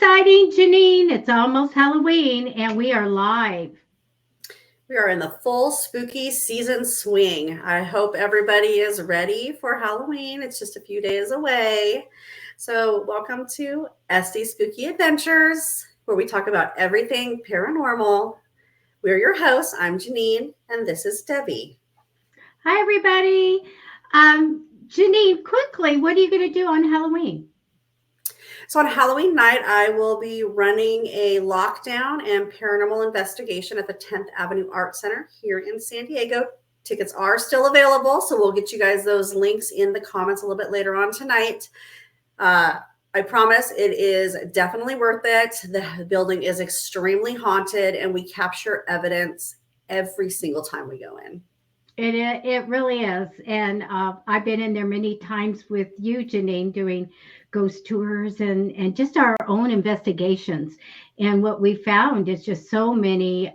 exciting, Janine. It's almost Halloween and we are live. We are in the full spooky season swing. I hope everybody is ready for Halloween. It's just a few days away. So, welcome to SD Spooky Adventures, where we talk about everything paranormal. We're your hosts. I'm Janine, and this is Debbie. Hi, everybody. Janine, quickly, what are you going to do on Halloween? So, on Halloween night, I will be running a lockdown and paranormal investigation at the 10th Avenue Art Center here in San Diego. Tickets are still available, so we'll get you guys those links in the comments a little bit later on tonight. I promise it is definitely worth it. The building is extremely haunted, and we capture evidence every single time we go in. It really is. And I've been in there many times with you, Janine, doing ghost tours and just our own investigations. And what we found is just so many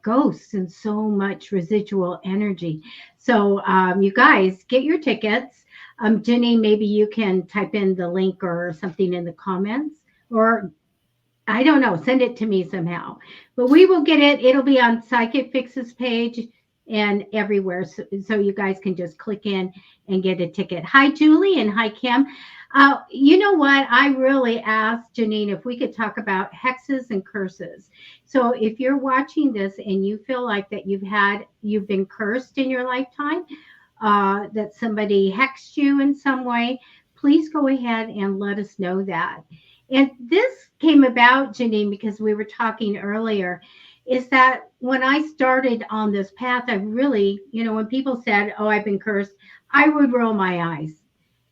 ghosts and so much residual energy. So you guys get your tickets. Janine, maybe you can type in the link or something in the comments, or I don't know, send it to me somehow. But we will get it. It'll be on Psychic Fix's page and everywhere. So you guys can just click in and get a ticket. Hi, Julie, and hi, Kim. You know what? I really asked Janine if we could talk about hexes and curses. So if you're watching this and you feel like that you've been cursed in your lifetime, that somebody hexed you in some way, please go ahead and let us know that. And this came about, Janine, because we were talking earlier, is that when I started on this path, I really, when people said, oh, I've been cursed, I would roll my eyes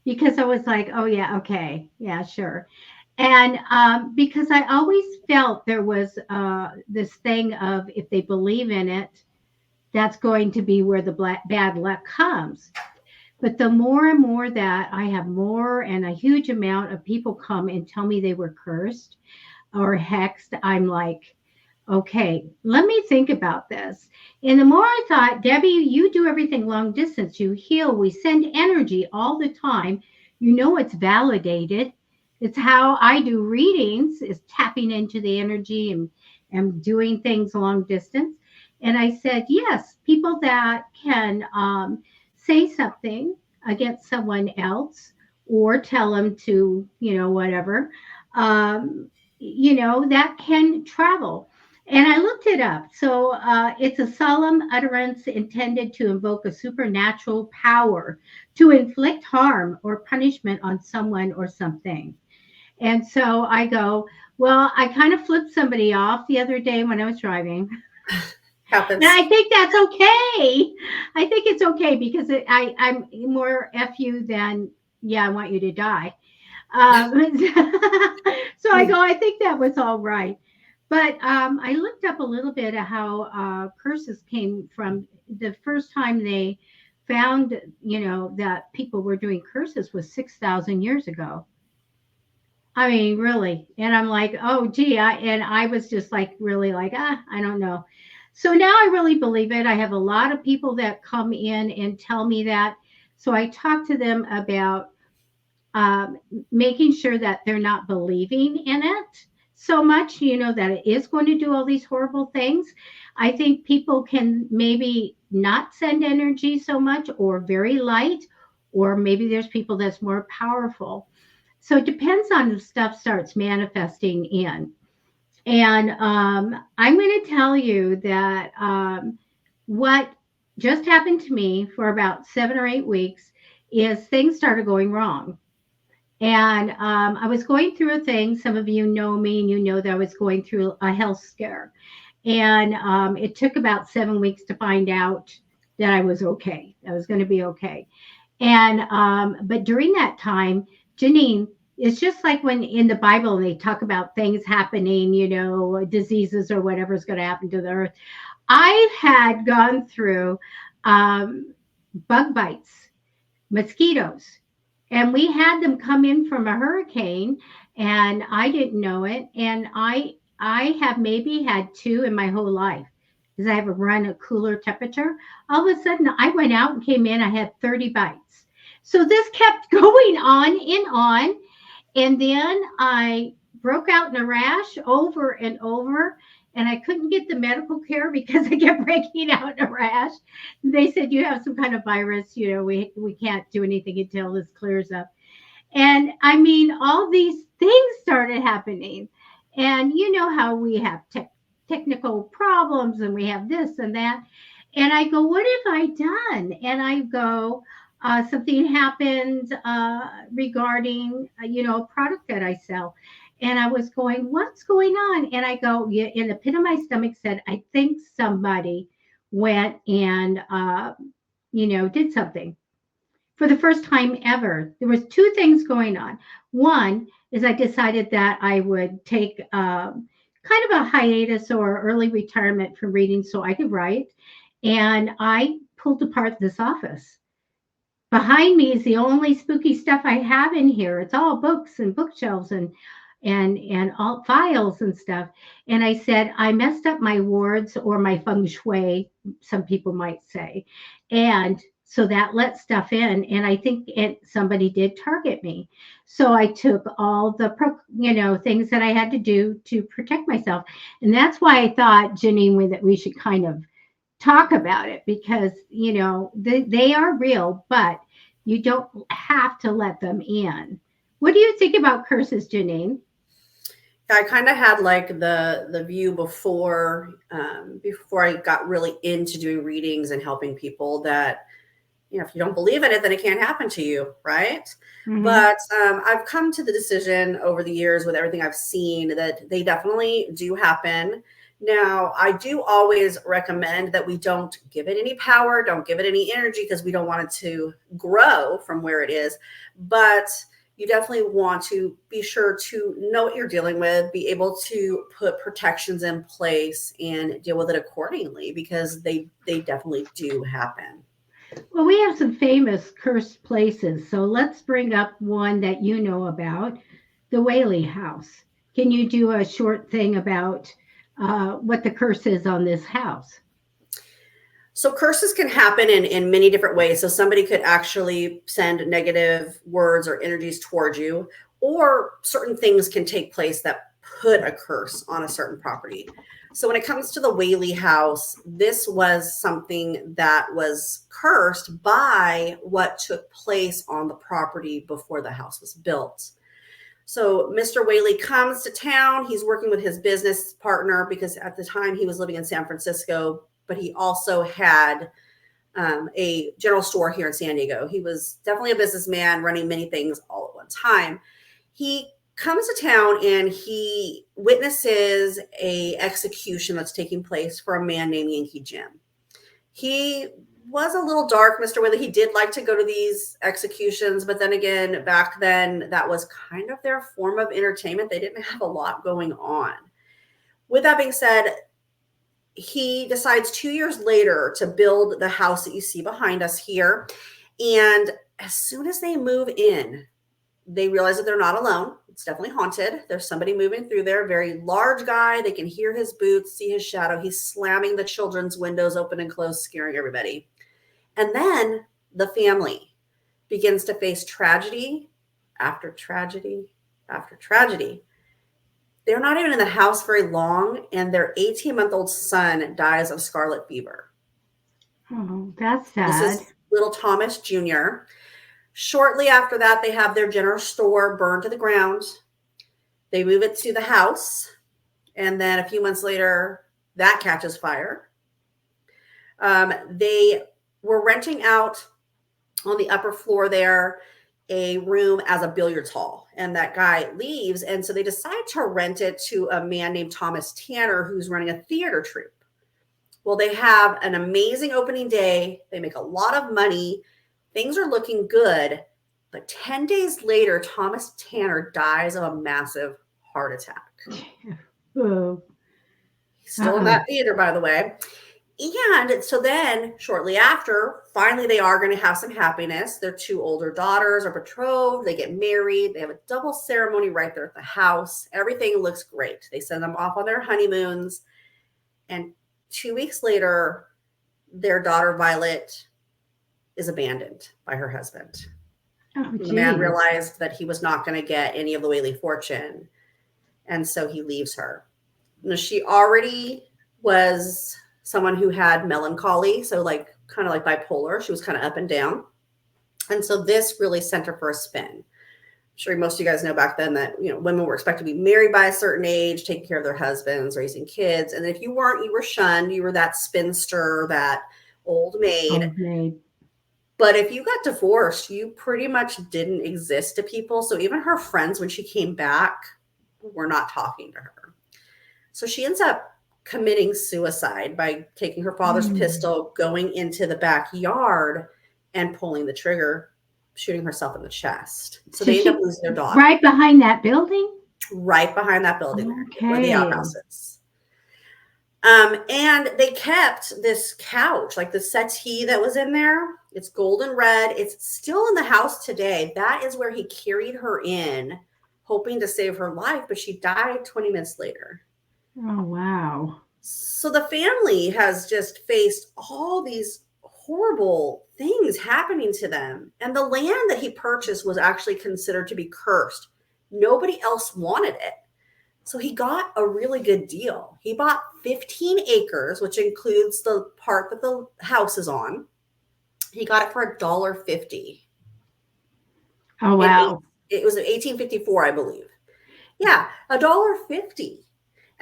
because I was like, oh, yeah, okay, yeah, sure. And because I always felt there was this thing of if they believe in it, that's going to be where the bad luck comes. But the more and more that I have more and a huge amount of people come and tell me they were cursed or hexed, I'm like, okay, let me think about this. And the more I thought, Debbie, you do everything long distance. You heal. We send energy all the time. You know it's validated. It's how I do readings, is tapping into the energy and doing things long distance. And I said, yes, people that can say something against someone else or tell them to, whatever, that can travel. And I looked it up. So it's a solemn utterance intended to invoke a supernatural power to inflict harm or punishment on someone or something. And so I go, well, I kind of flipped somebody off the other day when I was driving. Happens. And I think that's okay. I think it's okay because I'm more F you than, yeah, I want you to die. So I go, I think that was all right. But I looked up a little bit of how curses came from the first time they found, that people were doing curses was 6,000 years ago. I mean, really. And I'm like, oh, gee. I was just like, really like, I don't know. So now I really believe it. I have a lot of people that come in and tell me that. So I talk to them about um, making sure that they're not believing in it so much, that it is going to do all these horrible things. I think people can maybe not send energy so much or very light, or maybe there's people that's more powerful. So it depends on the stuff starts manifesting in. And I'm going to tell you that what just happened to me for about 7 or 8 weeks is things started going wrong. And I was going through a thing. Some of you know me and you know that I was going through a health scare. And it took about 7 weeks to find out that I was okay. I was going to be okay. And but during that time, Janine, it's just like when in the Bible they talk about things happening, diseases or whatever is going to happen to the earth. I had gone through bug bites, mosquitoes, and we had them come in from a hurricane, and I didn't know it. And I have maybe had two in my whole life because I have a run a cooler temperature. All of a sudden, I went out and came in. I had 30 bites. So this kept going on and on. And then I broke out in a rash over and over. And I couldn't get the medical care because I kept breaking out in a rash. They said, you have some kind of virus. We can't do anything until this clears up. And I mean, all these things started happening. And you know how we have technical problems and we have this and that. And I go, what have I done? And I go, something happened regarding, a product that I sell. And I was going, what's going on? And I go, yeah, in the pit of my stomach said, I think somebody went and, did something for the first time ever. There was two things going on. One is I decided that I would take kind of a hiatus or early retirement from reading so I could write. And I pulled apart this office. Behind me is the only spooky stuff I have in here. It's all books and bookshelves and all files and stuff. And I said, I messed up my wards, or my feng shui, some people might say. And so that let stuff in. And I think somebody did target me. So I took all the, things that I had to do to protect myself. And that's why I thought, Janine, that we should kind of talk about it, because, they are real, but you don't have to let them in. What do you think about curses, Janine? I kind of had like the view before I got really into doing readings and helping people that, if you don't believe in it, then it can't happen to you, right? Mm-hmm. But I've come to the decision over the years with everything I've seen that they definitely do happen. Now, I do always recommend that we don't give it any power, don't give it any energy, because we don't want it to grow from where it is. But you definitely want to be sure to know what you're dealing with, be able to put protections in place and deal with it accordingly, because they definitely do happen. Well, we have some famous cursed places. So let's bring up one that you know about, the Whaley House. Can you do a short thing about what the curse is on this house? So curses can happen in many different ways. So somebody could actually send negative words or energies towards you, or certain things can take place that put a curse on a certain property. So when it comes to the Whaley House, this was something that was cursed by what took place on the property before the house was built. So Mr. Whaley comes to town. He's working with his business partner, because at the time he was living in San Francisco, but he also had a general store here in San Diego. He was definitely a businessman running many things all at one time. He comes to town and he witnesses a execution that's taking place for a man named Yankee Jim. He was a little dark, Mr. Whaley. He did like to go to these executions, but then again, back then, that was kind of their form of entertainment. They didn't have a lot going on. With that being said, he decides 2 years later to build the house that you see behind us here. And as soon as they move in, they realize that they're not alone. It's definitely haunted. There's somebody moving through there, very large guy. They can hear his boots, see his shadow. He's slamming the children's windows open and closed, scaring everybody. And then the family begins to face tragedy after tragedy after tragedy. They're not even in the house very long, and their 18-month-old son dies of scarlet fever. Oh, that's sad. This is little Thomas Jr. Shortly after that, they have their general store burned to the ground. They move it to the house, and then a few months later, that catches fire. They were renting out on the upper floor there a room as a billiards hall, and that guy leaves, and so they decide to rent it to a man named Thomas Tanner, who's running a theater troupe. Well, they have an amazing opening day. They make a lot of money. Things are looking good, but 10 days later, Thomas Tanner dies of a massive heart attack. Oh. He's still in that theater, by the way. And so then shortly after, finally, they are going to have some happiness. Their two older daughters are betrothed. They get married. They have a double ceremony right there at the house. Everything looks great. They send them off on their honeymoons. And 2 weeks later, their daughter, Violet, is abandoned by her husband. Oh, the man realized that he was not going to get any of the Whaley fortune. And so he leaves her. Now, she already was someone who had melancholy, so like kind of like bipolar. She was kind of up and down. And so this really sent her for a spin. I'm sure most of you guys know back then that, you know, women were expected to be married by a certain age, taking care of their husbands, raising kids. And if you weren't, you were shunned. You were that spinster, that old maid. Old maid. But if you got divorced, you pretty much didn't exist to people. So even her friends, when she came back, were not talking to her. So she ends up committing suicide by taking her father's pistol, going into the backyard and pulling the trigger, shooting herself in the chest. So they end up losing their daughter. Right behind that building? Right behind that building where the outhouse is. And they kept this couch, like the settee that was in there. It's golden red. It's still in the house today. That is where he carried her in, hoping to save her life, but she died 20 minutes later. Oh, wow. So the family has just faced all these horrible things happening to them. And the land that he purchased was actually considered to be cursed. Nobody else wanted it. So he got a really good deal. He bought 15 acres, which includes the part that the house is on. He got it for $1.50. Oh, wow. It was in 1854, I believe. Yeah, $1.50.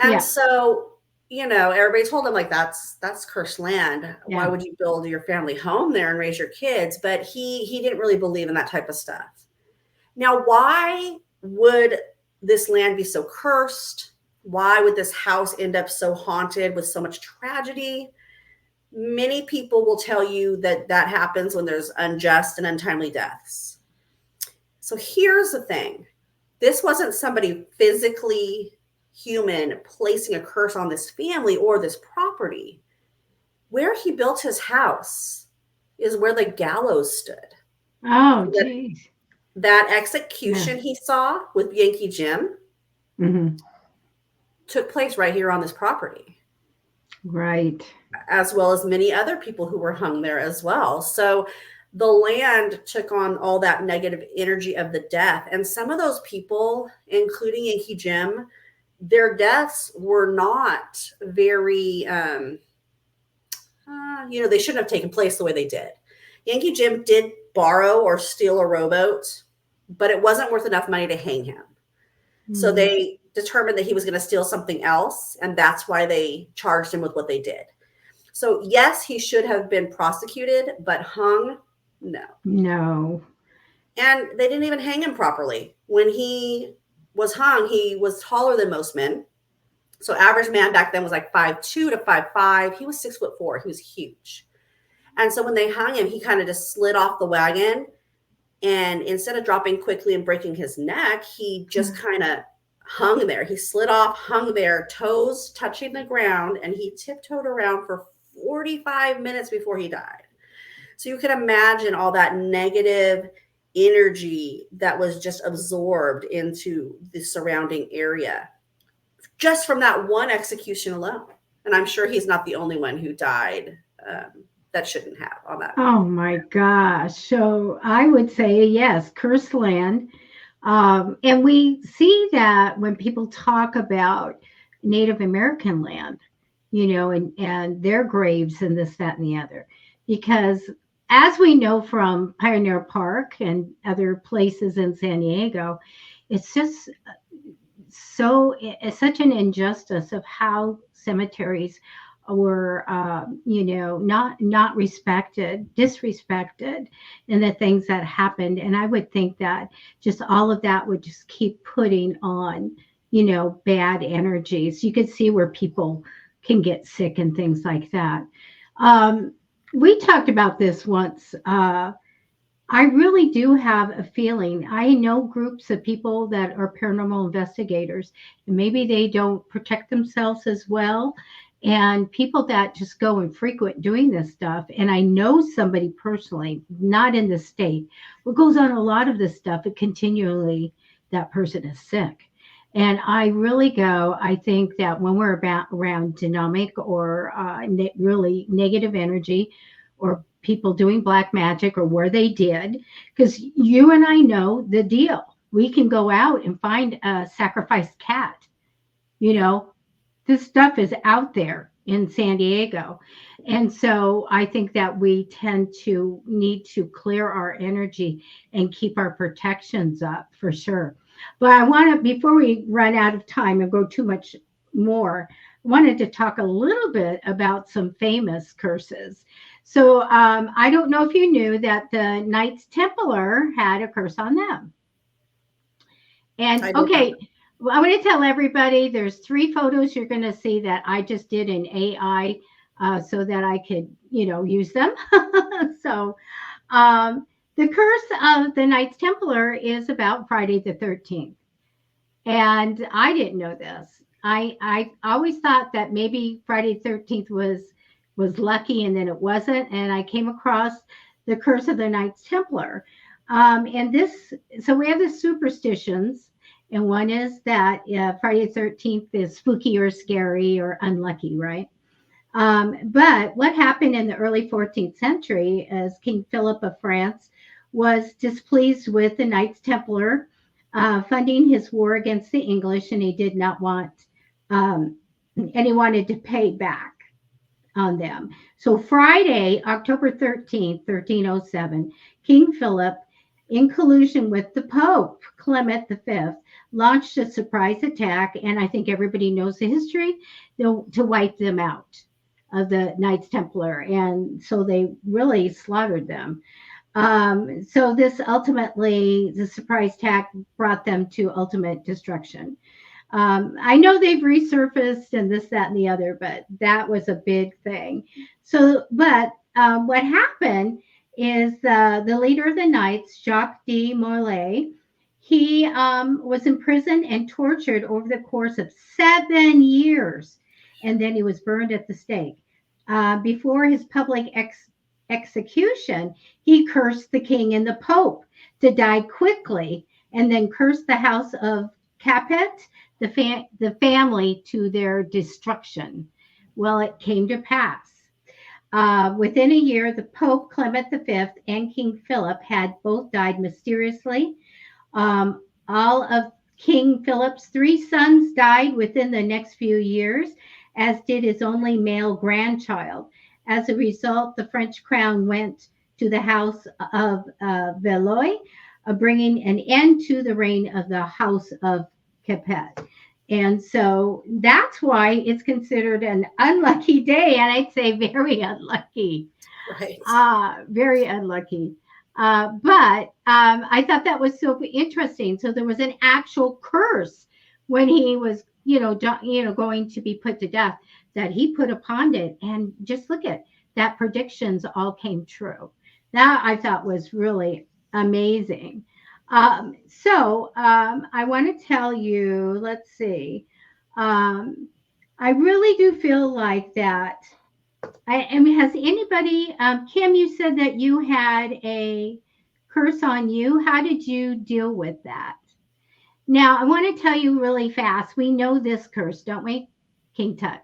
And so, you know, everybody told him, like, that's cursed land. Yeah. Why would you build your family home there and raise your kids? But he didn't really believe in that type of stuff. Now, why would this land be so cursed? Why would this house end up so haunted with so much tragedy? Many people will tell you that that happens when there's unjust and untimely deaths. So here's the thing. This wasn't somebody physically human placing a curse on this family or this property. Where he built his house is where the gallows stood. Oh, geez. That execution he saw with Yankee Jim took place right here on this property. Right. As well as many other people who were hung there as well. So the land took on all that negative energy of the death. And some of those people, including Yankee Jim, their deaths were not very, they shouldn't have taken place the way they did. Yankee Jim did borrow or steal a rowboat, but it wasn't worth enough money to hang him. So they determined that he was going to steal something else, and that's why they charged him with what they did. So yes, he should have been prosecuted, but hung, no. And they didn't even hang him properly. When he was hung, he was taller than most men. So average man back then was like 5'2" to 5'5". He was 6'4". He was huge. And so when they hung him, he kind of just slid off the wagon. And instead of dropping quickly and breaking his neck, he just kind of hung there. He slid off, hung there, toes touching the ground, and he tiptoed around for 45 minutes before he died. So you can imagine all that negative energy that was just absorbed into the surrounding area just from that one execution alone. And I'm sure he's not the only one who died that shouldn't have on that. Oh my gosh. So I would say, yes, cursed land. And we see that when people talk about Native American land, and their graves and this, that, and the other, because as we know from Pioneer Park and other places in San Diego, it's just it's such an injustice of how cemeteries were, not respected, disrespected, and the things that happened. And I would think that just all of that would just keep putting on, bad energies. You could see where people can get sick and things like that. We talked about this once. I really do have a feeling. I know groups of people that are paranormal investigators, and maybe they don't protect themselves as well. And people that just go and frequent doing this stuff. And I know somebody personally, not in the state, but goes on a lot of this stuff, and continually that person is sick. And I really I think that when we're around demonic or really negative energy, or people doing black magic, or where they did, because you and I know the deal. We can go out and find a sacrificed cat, You know, this stuff is out there in San Diego. And so I think that we tend to need to clear our energy and keep our protections up for sure. But I want to, before we run out of time and go too much more, I wanted to talk a little bit about some famous curses. So I don't know if you knew that the Knights Templar had a curse on them. And I did not. okay, well, I'm going to tell everybody there's 3 photos you're going to see that I just did in AI so that I could, use them. So um, the curse of the Knights Templar is about Friday the 13th. And I didn't know this. I always thought that maybe Friday the 13th was lucky and then it wasn't. And I came across the curse of the Knights Templar. And this, so we have the superstitions, and one is that Friday the 13th is spooky or scary or unlucky, right? But what happened in the early 14th century as King Philip of France was displeased with the Knights Templar funding his war against the English, and he did not want, and he wanted to pay back on them. So Friday, October 13th, 1307, King Philip, in collusion with the Pope, Clement V, launched a surprise attack, and I think everybody knows the history, to wipe them out of the Knights Templar. And so they really slaughtered them. So this ultimately, the surprise attack brought them to ultimate destruction. I know they've resurfaced and this, that, and the other, but that was a big thing. So, but what happened is the leader of the Knights, Jacques de Molay, he was imprisoned and tortured over the course of 7 years, and then he was burned at the stake. Before his public execution, he cursed the king and the pope to die quickly, and then cursed the house of Capet, the family, to their destruction. Well, it came to pass. Within a year, the Pope Clement V and King Philip had both died mysteriously. All of King Philip's 3 sons died within the next few years, as did his only male grandchild. As a result, the French crown went to the house of Valois, bringing an end to the reign of the house of Capet. And so that's why it's considered an unlucky day. And I'd say very unlucky. Right. Very unlucky. But I thought that was so interesting. So there was an actual curse when he was, going to be put to death that he put upon it. And just look at that, predictions all came true. That I thought was really amazing. I want to tell you, let's see. I really do feel like that. Has anybody, Kim, you said that you had a curse on you. How did you deal with that? Now, I want to tell you really fast. We know this curse, don't we? King Tut.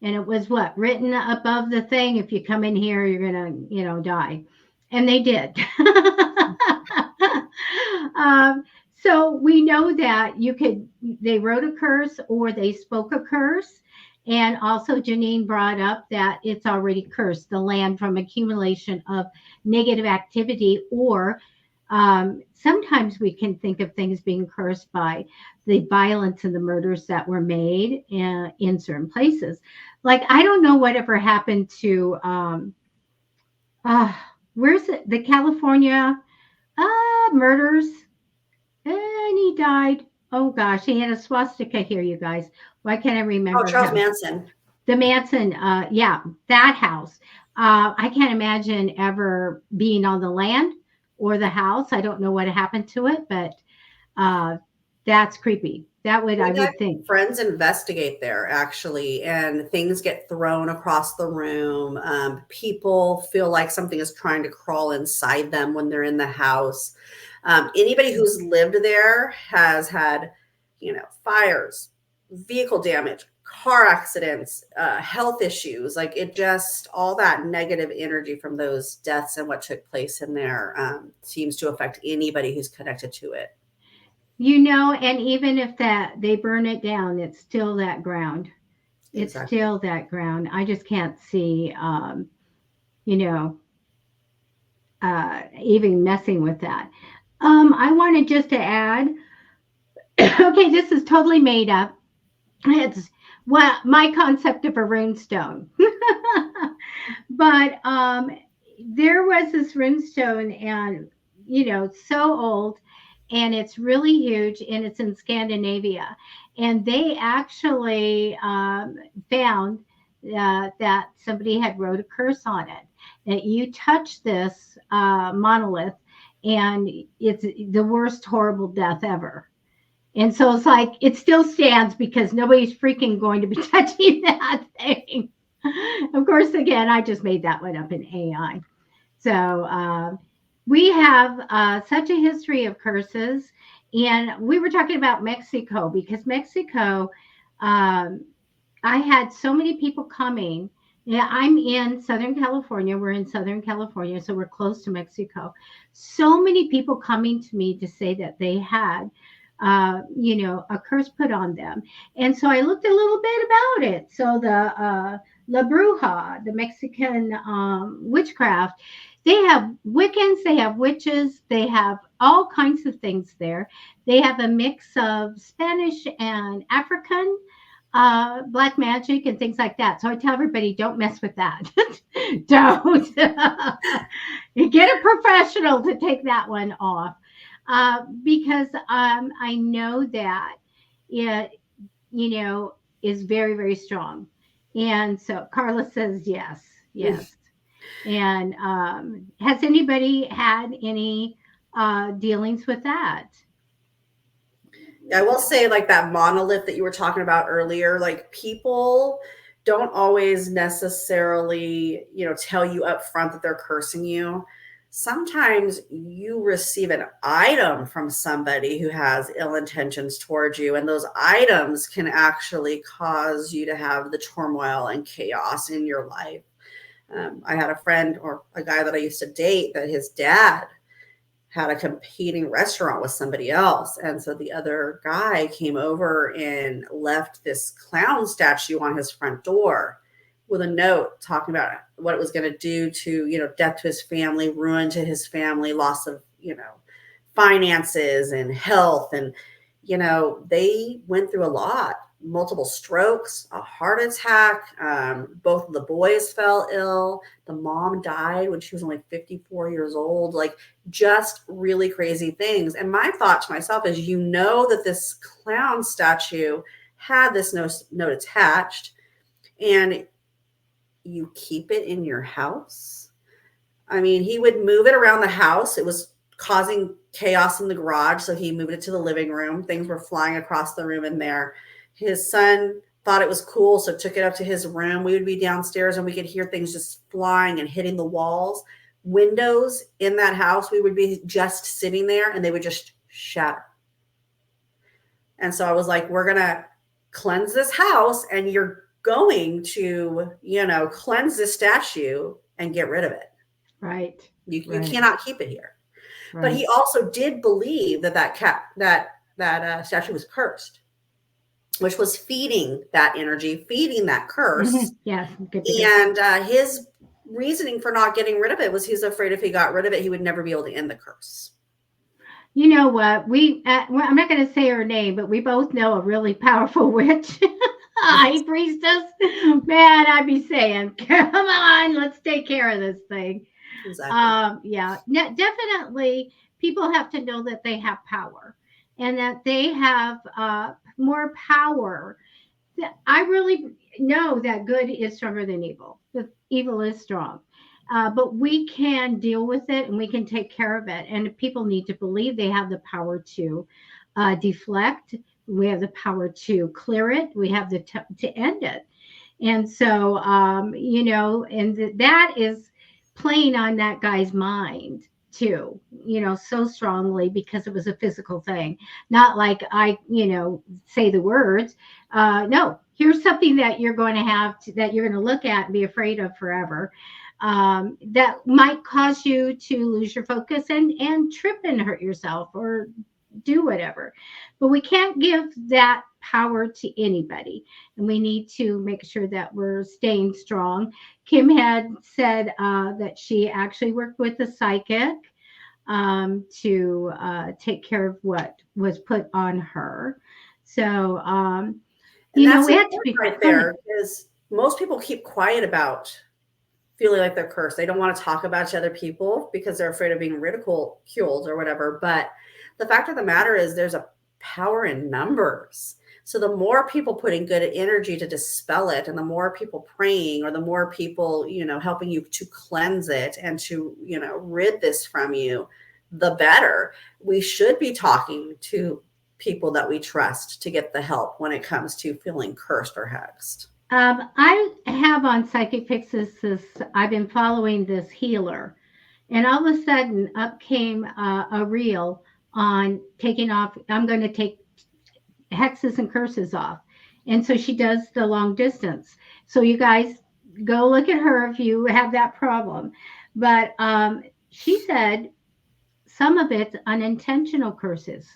And it was what? Written above the thing. If you come in here, you're going to, die. And they did. So we know that they wrote a curse or they spoke a curse. And also Janine brought up that it's already cursed, the land, from accumulation of negative activity, or sometimes we can think of things being cursed by the violence and the murders that were made in certain places. Like, I don't know whatever happened to, where's it? The California murders. And he died. Oh gosh, he had a swastika here, you guys. Why can't I remember? Oh, Charles him? Manson. The Manson, yeah, that house. I can't imagine ever being on the land or the house. I don't know what happened to it, but that's creepy. That would, I would think. Friends investigate there, actually, and things get thrown across the room. People feel like something is trying to crawl inside them when they're in the house. Anybody who's lived there has had, fires, vehicle damage, car accidents, health issues. Like, it just, all that negative energy from those deaths and what took place in there seems to affect anybody who's connected to it. And even if that they burn it down, it's still that ground. It's Exactly. still that ground. I just can't see, you know, even messing with that. I wanted just to add, okay, this is totally made up. It's what my concept of a runestone. But there was this runestone, and it's so old, and it's really huge, and it's in Scandinavia, and they actually found that somebody had wrote a curse on it, that you touch this monolith, and it's the worst horrible death ever. And so it's like it still stands because nobody's freaking going to be touching that thing. Of course, again, I just made that one up in AI. So we have such a history of curses. And we were talking about Mexico because Mexico, um, I had so many people coming. Yeah, I'm in Southern California. We're in Southern California, so we're close to Mexico. So many people coming to me to say that they had, a curse put on them. And so I looked a little bit about it. So the La Bruja, the Mexican witchcraft, they have Wiccans, they have witches, they have all kinds of things there. They have a mix of Spanish and African black magic and things like that. So I tell everybody, don't mess with that. Don't. Get a professional to take that one off. Because I know that it, is very, very strong. And so Carla says yes, yes. And has anybody had any dealings with that? I will say, like that monolith that you were talking about earlier, like people don't always necessarily, tell you up front that they're cursing you. Sometimes you receive an item from somebody who has ill intentions towards you, and those items can actually cause you to have the turmoil and chaos in your life. I had a friend or a guy that I used to date that his dad had a competing restaurant with somebody else. And so the other guy came over and left this clown statue on his front door with a note talking about what it was going to do to, death to his family, ruin to his family, loss of, finances and health. And, they went through a lot, multiple strokes, a heart attack. Both of the boys fell ill. The mom died when she was only 54 years old. Like, just really crazy things. And my thought to myself is, that this clown statue had this note attached, and you keep it in your house. I mean, he would move it around the house. It was causing chaos in the garage, so he moved it to the living room. Things were flying across the room in there. His son thought it was cool, so took it up to his room. We would be downstairs and we could hear things just flying and hitting the walls. Windows in that house, we would be just sitting there and they would just shatter. And so I was like, we're going to cleanse this house, and you're going to, cleanse this statue and get rid of it. Right. You Right. cannot keep it here. Right. But he also did believe that statue was cursed, which was feeding that energy, feeding that curse. Yes. And his reasoning for not getting rid of it was he's afraid if he got rid of it, he would never be able to end the curse. You know what? I'm not going to say her name, but we both know a really powerful witch. High priestess. Man, I'd be saying, come on, let's take care of this thing. Exactly. Yeah, definitely. People have to know that they have power, and that they have more power. I really know that good is stronger than evil. The evil is strong. But we can deal with it, and we can take care of it. And people need to believe they have the power to deflect. We have the power to clear it. We have to end it. And so, and that is playing on that guy's mind too, so strongly, because it was a physical thing. Not like I, say the words. No, here's something that you're going to that you're going to look at and be afraid of forever. That might cause you to lose your focus and trip and hurt yourself, or do whatever. But we can't give that power to anybody. And we need to make sure that we're staying strong. Kim had said that she actually worked with a psychic to take care of what was put on her. So, And that's we had to be right there, because most people keep quiet about feeling like they're cursed. They don't want to talk about it to other people because they're afraid of being ridiculed or whatever. But the fact of the matter is there's a power in numbers. So the more people putting good energy to dispel it, and the more people praying, or the more people, helping you to cleanse it and to, rid this from you, the better. We should be talking to people that we trust to get the help when it comes to feeling cursed or hexed. I have on Psychic Fixes I've been following this healer, and all of a sudden up came a reel on taking off. I'm going to take hexes and curses off. And so she does the long distance. So you guys go look at her if you have that problem. But she said some of it's unintentional curses,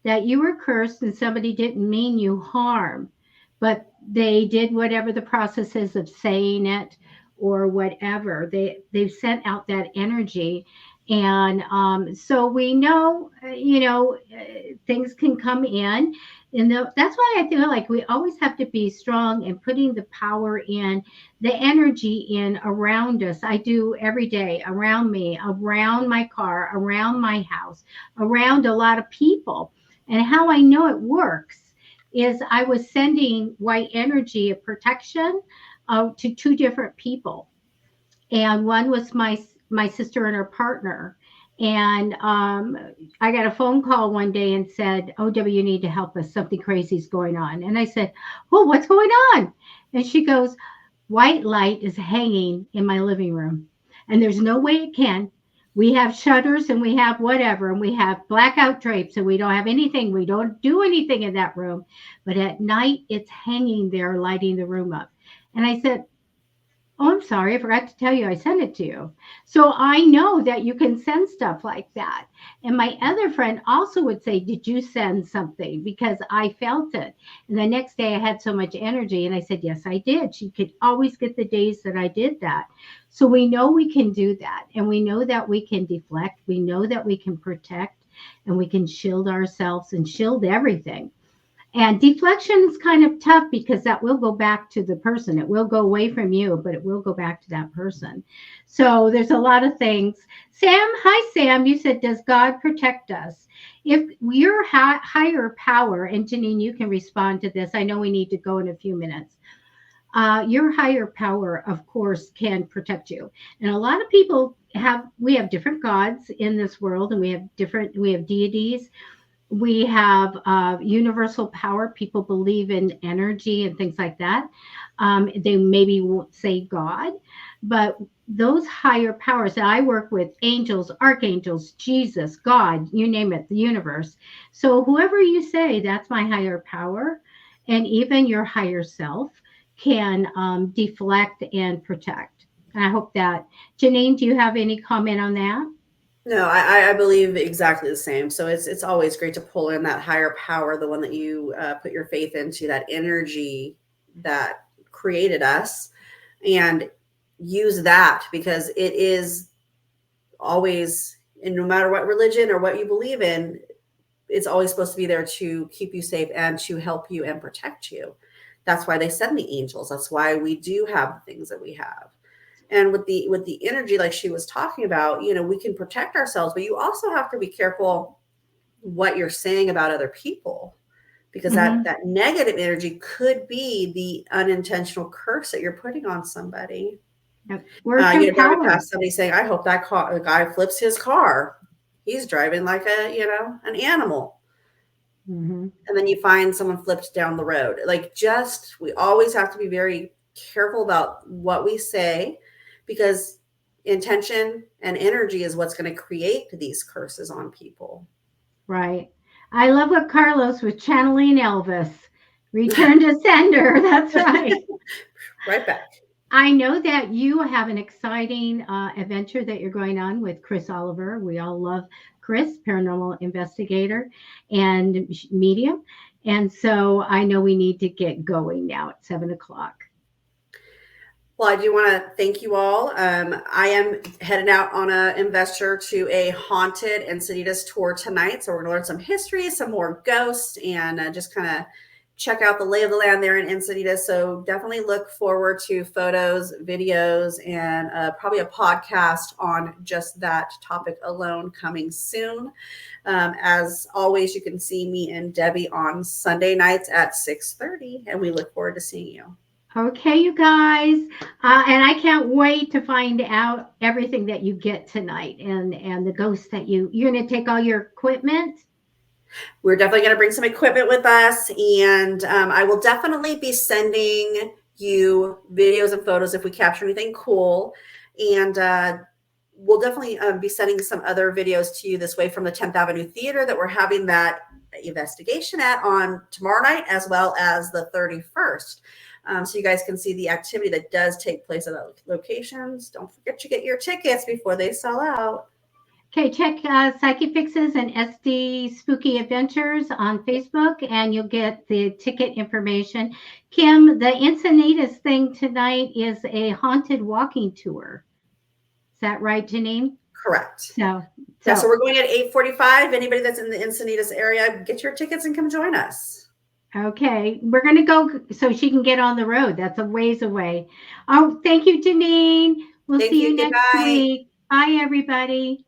that you were cursed and somebody didn't mean you harm, but they did whatever the process is of saying it or whatever. They've sent out that energy. And so we know, things can come in. And that's why I feel like we always have to be strong in putting the power in, the energy in around us. I do every day, around me, around my car, around my house, around a lot of people. And how I know it works is I was sending white energy of protection to two different people. And one was my sister and her partner. And I got a phone call one day and said, "Oh, Debbie, you need to help us. Something crazy is going on." And I said, "Well, what's going on?" And she goes, "White light is hanging in my living room, and there's no way it can. We have shutters and we have whatever, and we have blackout drapes, and we don't have anything. We don't do anything in that room. But at night, it's hanging there, lighting the room up." And I said, "Oh, I'm sorry. I forgot to tell you I sent it to you." So I know that you can send stuff like that. And my other friend also would say, "Did you send something?" Because I felt it. And the next day I had so much energy. And I said, "Yes, I did." She could always get the days that I did that. So we know we can do that. And we know that we can deflect. We know that we can protect, and we can shield ourselves and shield everything. And deflection is kind of tough because that will go back to the person. It will go away from you, but it will go back to that person. So there's a lot of things. Sam, hi, Sam. You said, "Does God protect us?" If your higher power, and Janine, you can respond to this. I know we need to go in a few minutes. Your higher power, of course, can protect you. And a lot of people we have different gods in this world, and we have deities. We have universal power. People believe in energy and things like that. They maybe won't say God, but those higher powers that I work with, angels, archangels, Jesus, God, you name it, the universe. So whoever you say, that's my higher power. And even your higher self can deflect and protect. And I hope that, Janine, do you have any comment on that? No, I believe exactly the same. So it's always great to pull in that higher power, the one that you put your faith into, that energy that created us, and use that, because it is always, and no matter what religion or what you believe in, it's always supposed to be there to keep you safe and to help you and protect you. That's why they send the angels. That's why we do have the things that we have. And with the energy, like she was talking about, we can protect ourselves, but you also have to be careful what you're saying about other people, because that negative energy could be the unintentional curse that you're putting on somebody. Yep. Driving past somebody saying, "I hope that the guy flips his car. He's driving like an animal." Mm-hmm. And then you find someone flipped down the road. We always have to be very careful about what we say, because intention and energy is what's going to create these curses on people. Right. I love what Carlos was channeling Elvis. Return to sender. That's right. Right back. I know that you have an exciting adventure that you're going on with Chris Oliver. We all love Chris, paranormal investigator and medium. And so I know we need to get going now at 7 o'clock. Well, I do want to thank you all. I am heading out on an investor to a haunted Encinitas tour tonight. So we're going to learn some history, some more ghosts, and just kind of check out the lay of the land there in Encinitas. So definitely look forward to photos, videos, and probably a podcast on just that topic alone coming soon. As always, you can see me and Debbie on Sunday nights at 6:30, and we look forward to seeing you. Okay, you guys, and I can't wait to find out everything that you get tonight, and the ghosts that you're going to take all your equipment. We're definitely going to bring some equipment with us, and I will definitely be sending you videos and photos if we capture anything cool, and we'll definitely be sending some other videos to you this way from the 10th Avenue Theater that we're having that investigation at on tomorrow night, as well as the 31st. So you guys can see the activity that does take place at those locations. Don't forget to get your tickets before they sell out. Okay, check Psychic Fixes and SD Spooky Adventures on Facebook, and you'll get the ticket information. Kim, the Encinitas thing tonight is a haunted walking tour. Is that right, Janine? Correct. So we're going at 8:45. Anybody that's in the Encinitas area, get your tickets and come join us. Okay, we're going to go so she can get on the road. That's a ways away. Oh, thank you, Janine. We'll see you next week. Bye, everybody.